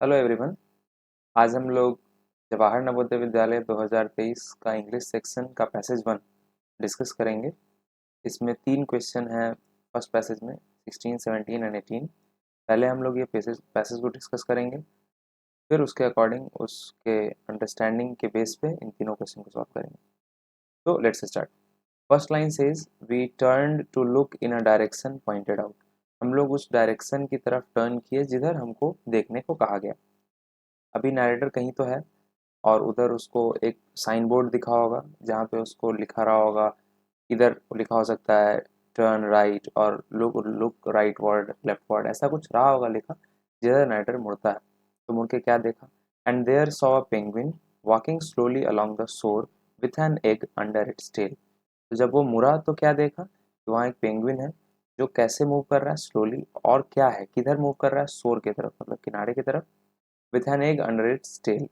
Hello everyone. आज हम लोग जवाहर नवोदय विद्यालय 2023 का इंग्लिश सेक्शन का पैसेज वन डिस्कस करेंगे। इसमें 3 क्वेश्चन हैं फर्स्ट पैसेज में, 16, 17 एंड 18। पहले हम लोग ये पैसेज पैसेज को डिस्कस करेंगे, फिर उसके अकॉर्डिंग उसके अंडरस्टैंडिंग के बेस पे इन तीनों क्वेश्चन को सॉल्व करेंगे। तो let's start. First line says we turned to look in a direction pointed out. हम लोग उस डायरेक्शन की तरफ टर्न किए जिधर हमको देखने को कहा गया। अभी नरेटर कहीं तो है और उधर उसको एक साइन बोर्ड दिखा होगा जहाँ पे उसको लिखा रहा होगा। इधर लिखा हो सकता है टर्न राइट और look look right word left word, ऐसा कुछ रहा होगा लिखा जिधर नाइटर मुड़ता है। तो मुड़ के क्या देखा? And there saw a penguin walking slowly along the shore with an egg under its tail. तो जब वो मुड़ा तो क्या देखा कि वहाँ एक पेंगुइन है जो कैसे मूव कर रहा है स्लोली, और क्या है किधर मूव कर रहा है, शोर की तरफ मतलब किनारे की तरफ, with an egg under its tail.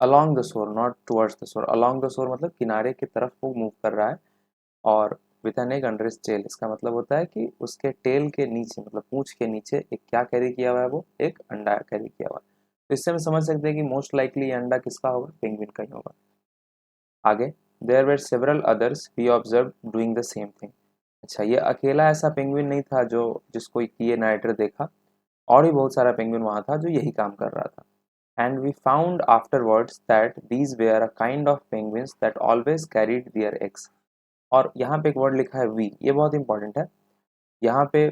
Along the shore not towards the shore, along the shore मतलब किनारे की तरफ वो मूव कर रहा है। और with an egg under its tail इसका मतलब होता है कि उसके टेल के नीचे मतलब पूंछ के नीचे एक क्या कैरी किया हुआ है, वो एक अंडा कैरी किया हुआ है। तो इससे हम समझ सकते हैं कि मोस्ट लाइकली ये अंडा किसका होगा, पेंगुइन का ही होगा। आगे, there were several others we observe doing the same thing. अच्छा, ये अकेला ऐसा पेंगुइन नहीं था जो जिसको ये नाइटर देखा, और भी बहुत सारा पेंगुइन वहां था जो यही काम कर रहा था। And we found afterwards that these were a kind of penguins that always carried their eggs। और यहाँ पे एक वर्ड लिखा है वी, ये बहुत इंपॉर्टेंट है। यहाँ पे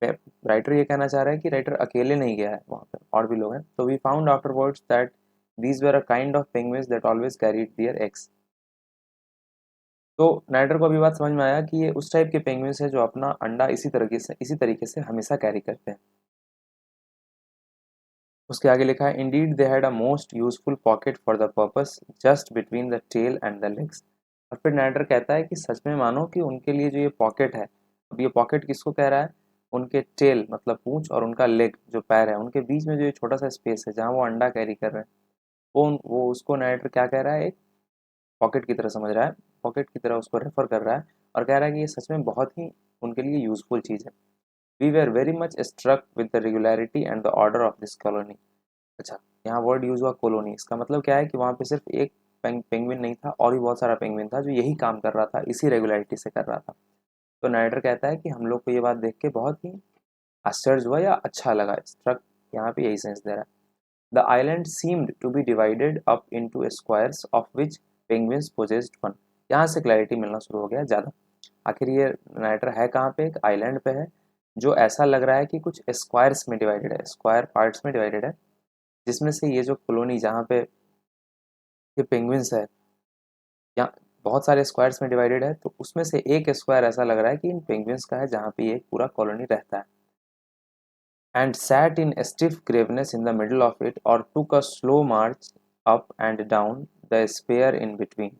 राइटर ये कहना चाह रहा है कि राइटर अकेले नहीं गया है, वहाँ पे और भी लोग हैं। तो we found afterwards that these were a kind of penguins that always carried their eggs। तो नाइटर को अभी बात समझ में आया कि ये उस टाइप के पेंगुइन्स है जो अपना अंडा इसी तरीके से हमेशा कैरी करते हैं। उसके आगे लिखा है indeed they had a most useful pocket for the purpose just between the tail and the legs. और फिर नाइटर कहता है कि सच में मानो कि उनके लिए जो ये पॉकेट है, अब ये पॉकेट किसको कह रहा है, उनके टेल मतलब पूंछ और उनका लेग जो पैर है उनके बीच में जो ये छोटा सा स्पेस है जहाँ वो अंडा कैरी कर रहे हैं, वो उसको नाइटर क्या कह रहा है, एक पॉकेट की तरह समझ रहा है, पॉकेट की तरह उसको रेफर कर रहा है। और कह रहा है कि ये सच में बहुत ही उनके लिए यूजफुल चीज़ है। We were very much struck with the regularity and the order of this colony. अच्छा, यहाँ वर्ड यूज हुआ कॉलोनी, इसका मतलब क्या है कि वहाँ पे सिर्फ एक पेंगुइन नहीं था और भी बहुत सारा पेंगुइन था जो यही काम कर रहा था, इसी रेगुलरिटी से कर रहा था। तो नाइटर कहता है कि हम लोग को ये बात देख के बहुत ही आश्चर्य हुआ या अच्छा लगा। स्ट्रक यहाँ पे यही सेंस दे रहा है। The island seemed to be divided up into squares of which penguins possessed one. यहाँ से क्लैरिटी मिलना शुरू हो गया ज़्यादा। आखिर ये नाइटर है कहाँ पे, एक आइलैंड पे है जो ऐसा लग रहा है कि कुछ स्क्वायर्स में डिवाइडेड है, स्क्वायर पार्ट्स में डिवाइडेड है, जिसमें से ये जो कॉलोनी जहाँ पे ये पेंगुइन्स है, यहाँ बहुत सारे स्क्वायर्स में डिवाइडेड है, तो उसमें से एक स्क्वायर ऐसा लग रहा है कि इन पेंगुइन्स का है जहाँ पे ये पूरा कॉलोनी रहता है। And sat in stiff graveness in the middle of it और took a slow march up and down the spare in between.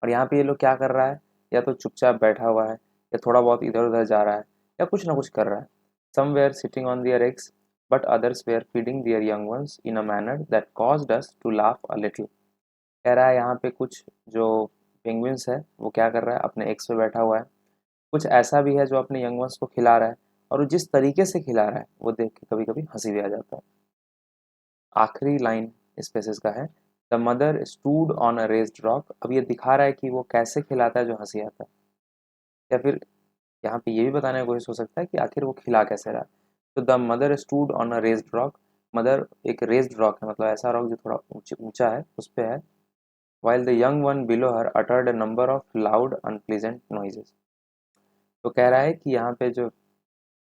और यहाँ पे ये लोग क्या कर रहा है, या तो चुपचाप बैठा हुआ है या थोड़ा बहुत इधर उधर जा रहा है या कुछ ना कुछ कर रहा है। Some were sitting on their eggs but others were feeding their young ones in a manner that caused us to laugh a little. कह रहा है यहाँ पे कुछ जो पेंगुइन्स है वो क्या कर रहा है, अपने एग्स पे बैठा हुआ है। कुछ ऐसा भी है जो अपने यंग वंस को खिला रहा है, और वो जिस तरीके से खिला रहा है वो देख के कभी कभी हंसी भी आ जाता है। आखिरी लाइन इस पैसेज का है the mother stood on a raised rock. अब ये दिखा रहा है कि वो कैसे खिलाता है जो हंसी आता है, या फिर यहाँ पे ये भी बताने की कोशिश हो सकता है कि आखिर वो खिला कैसे रहा है। तो the mother stood on a raised rock, mother एक रेस्ड रॉक है मतलब ऐसा रॉक जो थोड़ा ऊंचा है उस पे है। while the young one below her uttered a number of loud unpleasant noises। तो कह रहा है कि यहाँ पे जो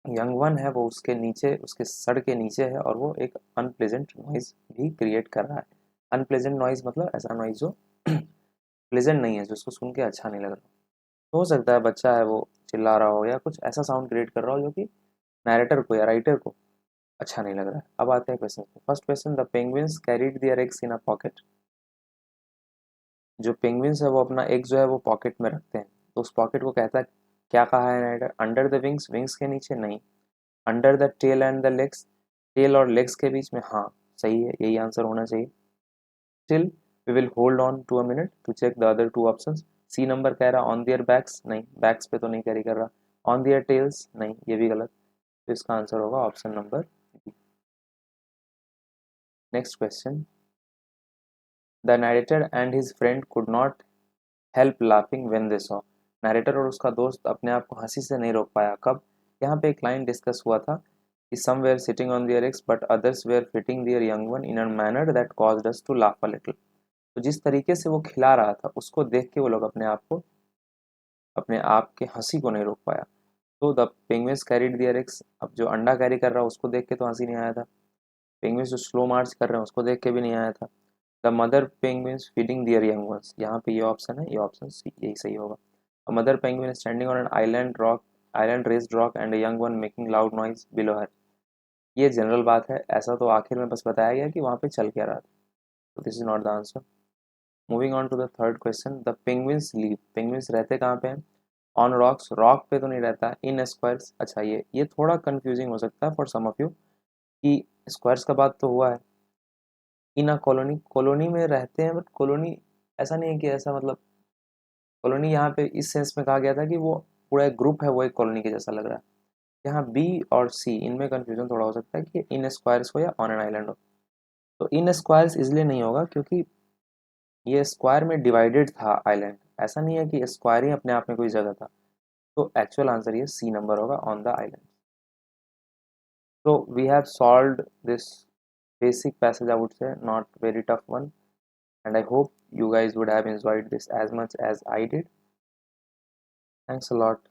यंग वन है वो उसके नीचे, उसके सर के नीचे है और वो एक अनप्लेजेंट नॉइज भी क्रिएट कर रहा है। अनप्लेजेंट नॉइज मतलब ऐसा नॉइज जो प्लेजेंट नहीं है, जो उसको सुन के अच्छा नहीं लग रहा। तो हो सकता है बच्चा है वो चिल्ला रहा हो या कुछ ऐसा साउंड क्रिएट कर रहा हो जो कि नैरेटर को या राइटर को अच्छा नहीं लग रहा है। अब आते हैं क्वेश्चन पे। First question, the penguins carried their eggs in a pocket. जो पेंगुइन्स है वो अपना एग जो है वो पॉकेट में रखते हैं। तो उस पॉकेट को कहता है, क्या कहा है writer, under the wings, wings के नीचे नहीं, under the tail and the legs, tail और लेग्स के बीच में, हाँ सही है, यही आंसर होना चाहिए। Still we will hold on to a minute to check the other two options. C number कह रहा ऑन दियर बैक्स, नहीं बैक्स पे तो नहीं कैरी कर रहा। ऑन दियर टेल्स, नहीं ये भी गलत। तो इसका आंसर होगा option number B. Next question, the narrator and his friend could not help laughing when they saw. Narrator और उसका दोस्त अपने आप को हंसी से नहीं रोक पाया। कब? यहाँ पे एक लाइन डिस्कस हुआ था कि some were sitting on their eggs but others were fitting their young one in a manner that caused us to laugh a little. तो जिस तरीके से वो खिला रहा था उसको देख के वो लोग अपने आप के हंसी को नहीं रोक पाया। तो the penguins carried their eggs, अब जो अंडा कैरी कर रहा है उसको देख के तो हंसी नहीं आया था। पेंगुइन्स जो स्लो मार्च कर रहे हैं उसको देख के भी नहीं आया था। The mother penguins feeding there young ones, यहाँ पे ये ऑप्शन है, ये ऑप्शन सी यही सही होगा। A mother penguin standing on an island raised rock and a young one making loud noise below her. ये जनरल बात है, ऐसा तो आखिर में बस बताया गया कि वहाँ पे चल क्या रहा था। तो this is not the answer. Moving on to the third question, the penguins live, penguins रहते कहाँ पे हैं? ऑन रॉक्स, रॉक पे तो नहीं रहता। इन स्क्वायर्स, अच्छा ये थोड़ा कंफ्यूजिंग हो सकता है फॉर सम ऑफ यू कि स्क्वायर्स का बात तो हुआ है। इन अ कॉलोनी, कॉलोनी में रहते हैं बट कॉलोनी ऐसा नहीं है कि ऐसा मतलब कॉलोनी यहाँ पे इस सेंस में कहा गया था कि वो पूरा एक ग्रुप है, वो एक कॉलोनी के जैसा लग रहा है। यहाँ बी और सी इनमें कंफ्यूजन थोड़ा हो सकता है कि इन स्क्वायर्स हो या ऑन एन आइलैंड हो। तो इन स्क्वायर्स इसलिए नहीं होगा क्योंकि ये स्क्वायर में डिवाइडेड था आइलैंड, ऐसा नहीं है कि स्क्वायर ही अपने आप में कोई जगह था। तो एक्चुअल आंसर ये सी नंबर होगा, on the island. So we have solved this basic passage, I would say, not very tough one, and I hope you guys would have enjoyed this as much as I did. Thanks a lot.